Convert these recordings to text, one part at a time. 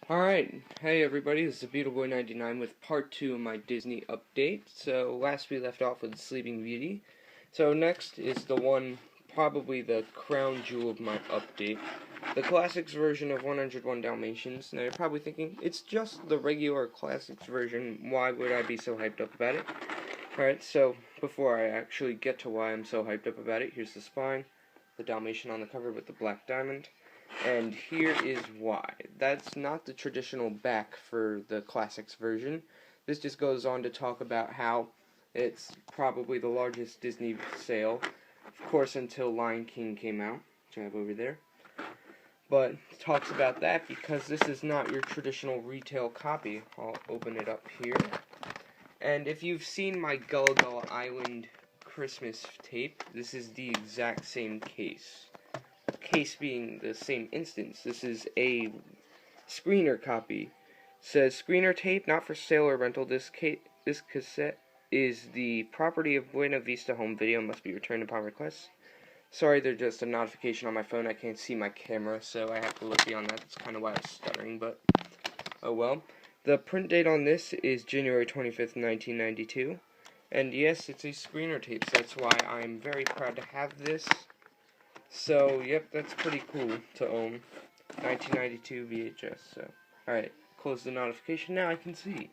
Alright, hey everybody, this is BeetleBoy99 with part 2 of my Disney update. So, last we left off with Sleeping Beauty. So, next is the one, probably the crown jewel of my update. The Classics version of 101 Dalmatians. Now, you're probably thinking, it's just the regular Classics version, why would I be so hyped up about it? Alright, so, before I actually get to why I'm so hyped up about it, here's the spine, the Dalmatian on the cover with the black diamond. And here is why. That's not the traditional back for the Classics version. This just goes on to talk about how it's probably the largest Disney sale, of course, until Lion King came out, which I have over there. But it talks about that because this is not your traditional retail copy. I'll open it up here. And if you've seen my Gullah Gullah Island Christmas tape, this is the exact same case. Case being the same instance. This is a screener copy. It says screener tape not for sale or rental. This cassette is the property of Buena Vista Home Video, must be returned upon request. Sorry, there's just a notification on my phone. I can't see my camera, so I have to look beyond that. That's kind of why I was stuttering, but oh well. The print date on this is January 25th, 1992. And yes, it's a screener tape, so that's why I'm very proud to have this. So, yep, that's pretty cool to own. 1992 VHS, so. Alright, close the notification, now I can see.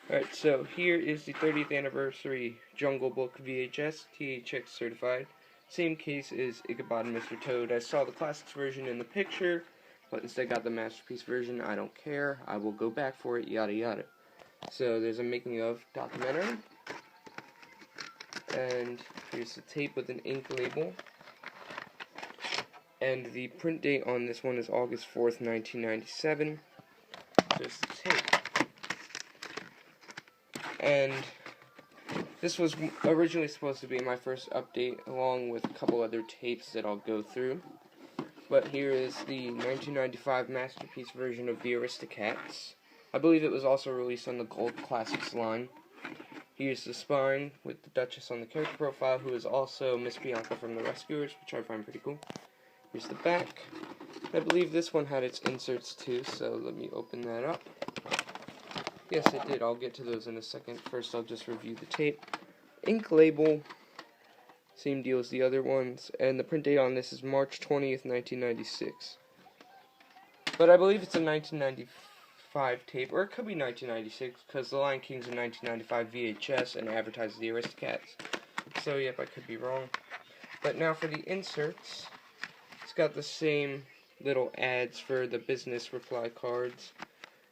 Alright, so here is the 30th anniversary Jungle Book VHS, THX certified. Same case as Ichabod and Mr. Toad. I saw the Classics version in the picture, but instead got the Masterpiece version. I don't care, I will go back for it, yada yada. So, there's a making of documentary. And here's the tape with an ink label. And the print date on this one is August 4th, 1997. Just the tape. And this was originally supposed to be my first update, along with a couple other tapes that I'll go through. But here is the 1995 Masterpiece version of the Aristocats. I believe it was also released on the Gold Classics line. Here's the spine with the Duchess on the character profile, who is also Miss Bianca from The Rescuers, which I find pretty cool. Here's the back. I believe this one had its inserts too, so let me open that up. Yes, it did. I'll get to those in a second. First, I'll just review the tape. Ink label, same deal as the other ones, and the print date on this is March 20th, 1996. But I believe it's a 1995 tape, or it could be 1996, because The Lion King's a 1995 VHS and advertises the Aristocats. So, yep, I could be wrong. But now for the inserts. It's got the same little ads for the business reply cards,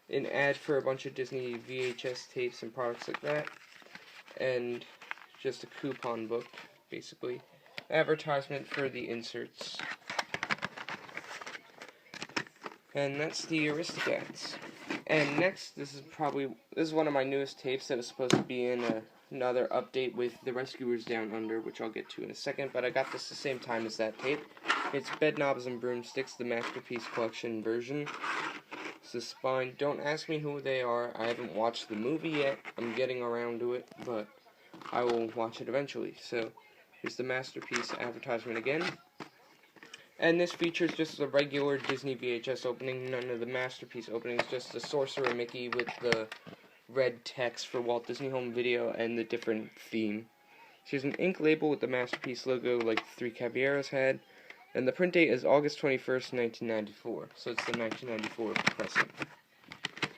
an ad for a bunch of Disney VHS tapes and products like that, and just a coupon book, basically. Advertisement for the inserts. And that's the Aristocats. And next, this is one of my newest tapes that was supposed to be in another update with The Rescuers Down Under, which I'll get to in a second, but I got this the same time as that tape. It's Bedknobs and Broomsticks, the Masterpiece Collection version. It's the spine. Don't ask me who they are. I haven't watched the movie yet. I'm getting around to it, but I will watch it eventually. So, here's the Masterpiece advertisement again. And this features just the regular Disney VHS opening, none of the Masterpiece openings, just the Sorcerer Mickey with the red text for Walt Disney Home Video and the different theme. So here's an ink label with the Masterpiece logo like the Three Caballeros had. And the print date is August 21st, 1994. So it's the 1994 pressing.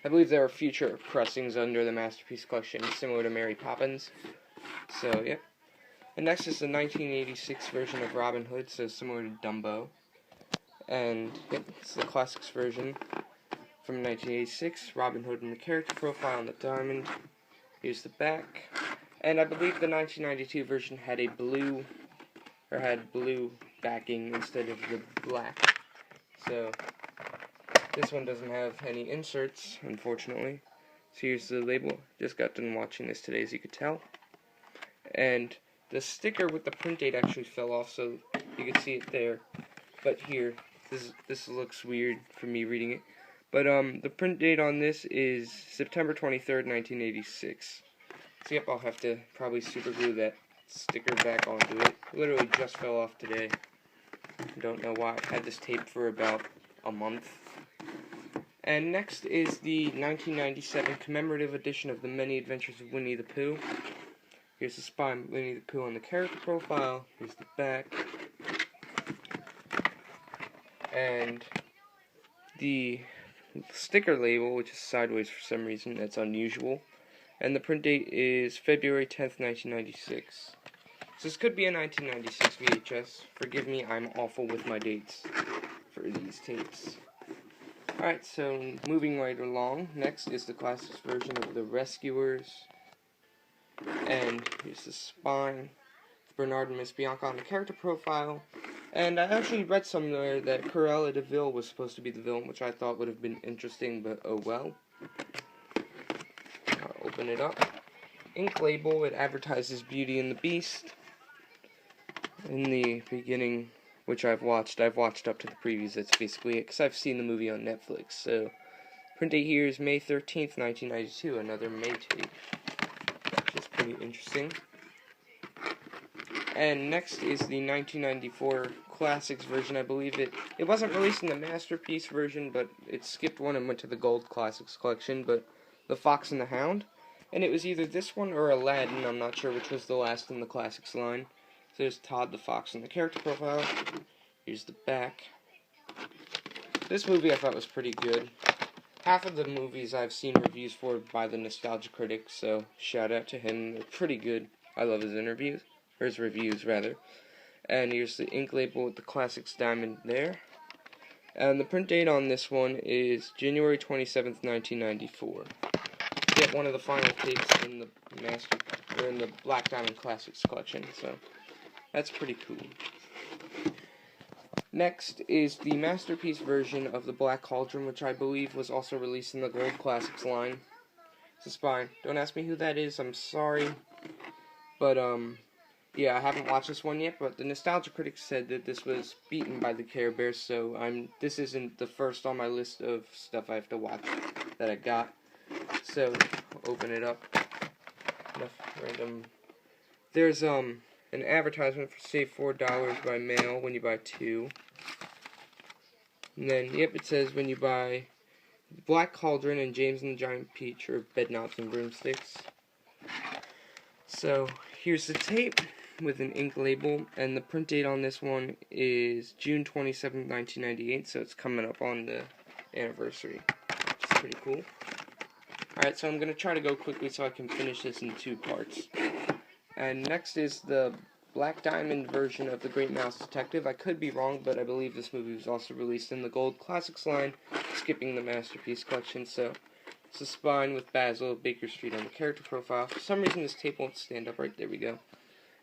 I believe there are future pressings under the Masterpiece Collection, similar to Mary Poppins. So, yep. And next is the 1986 version of Robin Hood, so similar to Dumbo. And, yep, it's the Classics version from 1986. Robin Hood and the character profile on the diamond. Here's the back. And I believe the 1992 version had blue backing instead of the black. So, this one doesn't have any inserts, unfortunately. So here's the label. Just got done watching this today, as you could tell. And the sticker with the print date actually fell off, so you can see it there. But here, this looks weird for me reading it. But the print date on this is September 23rd, 1986. So yep, I'll have to probably super glue that sticker back onto it. Literally just fell off today. Don't know why. I had this tape for about a month. And next is the 1997 commemorative edition of The Many Adventures of Winnie the Pooh. Here's the spine Winnie the Pooh on the character profile. Here's the back. And the sticker label, which is sideways for some reason, that's unusual. And the print date is February 10th, 1996. So this could be a 1996 VHS. Forgive me, I'm awful with my dates for these tapes. Alright, so moving right along, next is the classics version of The Rescuers. And here's the spine, Bernard and Miss Bianca on the character profile. And I actually read somewhere that Cruella de Vil was supposed to be the villain, which I thought would have been interesting, but oh well. I'll open it up. Ink label, it advertises Beauty and the Beast. In the beginning, which I've watched up to the previews, that's basically it, because I've seen the movie on Netflix. So, print date here is May 13th, 1992, another May tape, which is pretty interesting. And next is the 1994 Classics version. I believe it wasn't released in the Masterpiece version, but it skipped one and went to the Gold Classics collection, but The Fox and the Hound. And it was either this one or Aladdin, I'm not sure which was the last in the Classics line. So there's Todd the Fox in the character profile. Here's the back. This movie I thought was pretty good. Half of the movies I've seen reviews for by the Nostalgia Critic, so shout out to him. They're pretty good. I love his interviews, or his reviews rather. And here's the ink label with the Classics diamond there. And the print date on this one is January 27th, 1994. Get one of the final tapes in the Black Diamond Classics collection, so that's pretty cool. Next is the Masterpiece version of the Black Cauldron, which I believe was also released in the Gold Classics line. It's a spine. Don't ask me who that is, I'm sorry. But, yeah, I haven't watched this one yet, but the Nostalgia Critic said that this was beaten by the Care Bears, so this isn't the first on my list of stuff I have to watch that I got. So, I'll open it up. Enough random. There's, an advertisement for save $4 by mail when you buy 2. And then, yep, it says when you buy Black Cauldron and James and the Giant Peach, or Bedknobs and Broomsticks. So, here's the tape with an ink label, and the print date on this one is June 27, 1998, so it's coming up on the anniversary, which is pretty cool. Alright, so I'm going to try to go quickly so I can finish this in 2 parts. And next is the Black Diamond version of The Great Mouse Detective. I could be wrong, but I believe this movie was also released in the Gold Classics line, skipping the Masterpiece collection, so it's a spine with Basil of Baker Street on the character profile. For some reason this tape won't stand up. Right, there we go.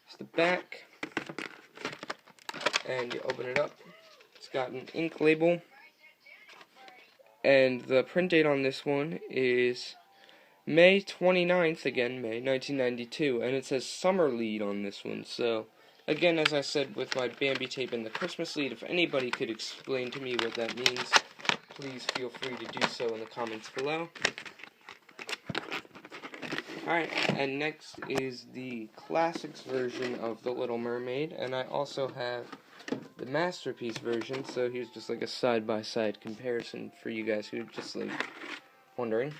It's the back, and you open it up. It's got an ink label, and the print date on this one is May 29th, again, May 1992, and it says Summer Lead on this one. So, again, as I said with my Bambi tape and the Christmas lead, if anybody could explain to me what that means, please feel free to do so in the comments below. Alright, and next is the Classics version of The Little Mermaid, and I also have the Masterpiece version, so here's just like a side-by-side comparison for you guys who are just like wondering.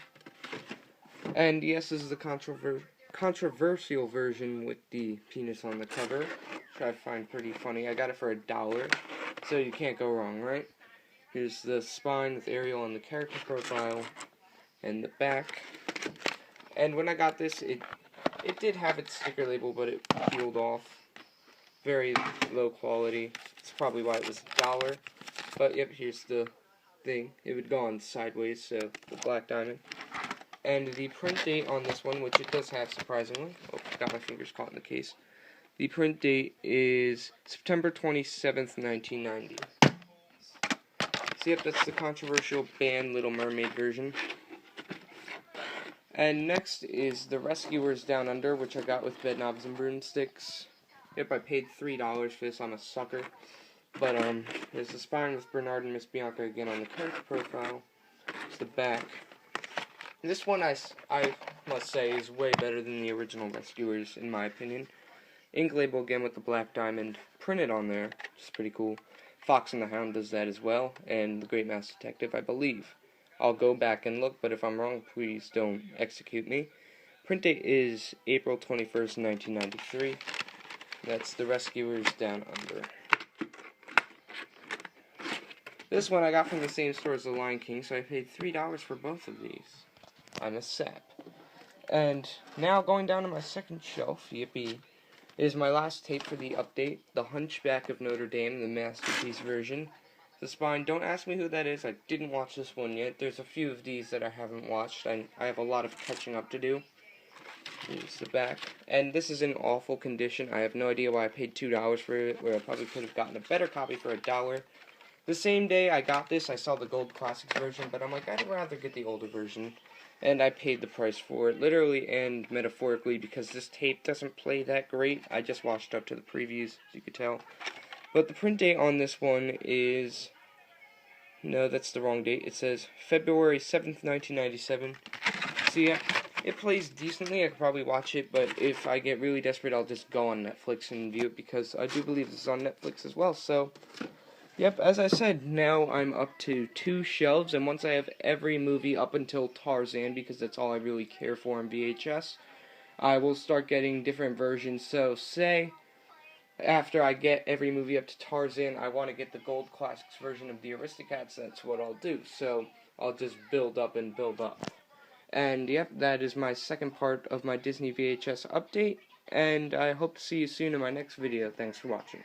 And yes, this is the controversial version with the penis on the cover, which I find pretty funny. I got it for $1, so you can't go wrong, right? Here's the spine with Ariel on the character profile, and the back. And when I got this, it did have its sticker label, but it peeled off. Very low quality. That's probably why it was $1. But yep, here's the thing. It would go on sideways, so the Black Diamond. And the print date on this one, which it does have surprisingly. Oh, got my fingers caught in the case. The print date is September 27th, 1990. So yep, that's the controversial banned Little Mermaid version. And next is The Rescuers Down Under, which I got with Bedknobs and Broomsticks. Yep, I paid $3 for this. I'm a sucker. But there's the spine with Bernard and Miss Bianca again on the character profile. It's the back. This one, I must say, is way better than the original Rescuers, in my opinion. Ink label again with the Black Diamond printed on there, which is pretty cool. Fox and the Hound does that as well, and The Great Mouse Detective, I believe. I'll go back and look, but if I'm wrong, please don't execute me. Print date is April 21st, 1993. That's The Rescuers Down Under. This one I got from the same store as The Lion King, so I paid $3 for both of these. I'm a sap. And now going down to my second shelf, yippee, is my last tape for the update, The Hunchback of Notre Dame, the Masterpiece version. The Spine, don't ask me who that is, I didn't watch this one yet. There's a few of these that I haven't watched, I have a lot of catching up to do. Here's the back. And this is in awful condition. I have no idea why I paid $2 for it, where I probably could have gotten a better copy for $1. The same day I got this, I saw the Gold Classics version, but I'm like, I'd rather get the older version. And I paid the price for it, literally and metaphorically, because this tape doesn't play that great. I just watched up to the previews, as you could tell. But the print date on this one is... No, that's the wrong date. It says February 7th, 1997. So yeah, it plays decently. I could probably watch it, but if I get really desperate, I'll just go on Netflix and view it, because I do believe this is on Netflix as well. So, yep, as I said, now I'm up to 2 shelves, and once I have every movie up until Tarzan, because that's all I really care for on VHS, I will start getting different versions. So, say, after I get every movie up to Tarzan, I want to get the Gold Classics version of the Aristocats. That's what I'll do. So, I'll just build up and build up. And, yep, that is my second part of my Disney VHS update, and I hope to see you soon in my next video. Thanks for watching.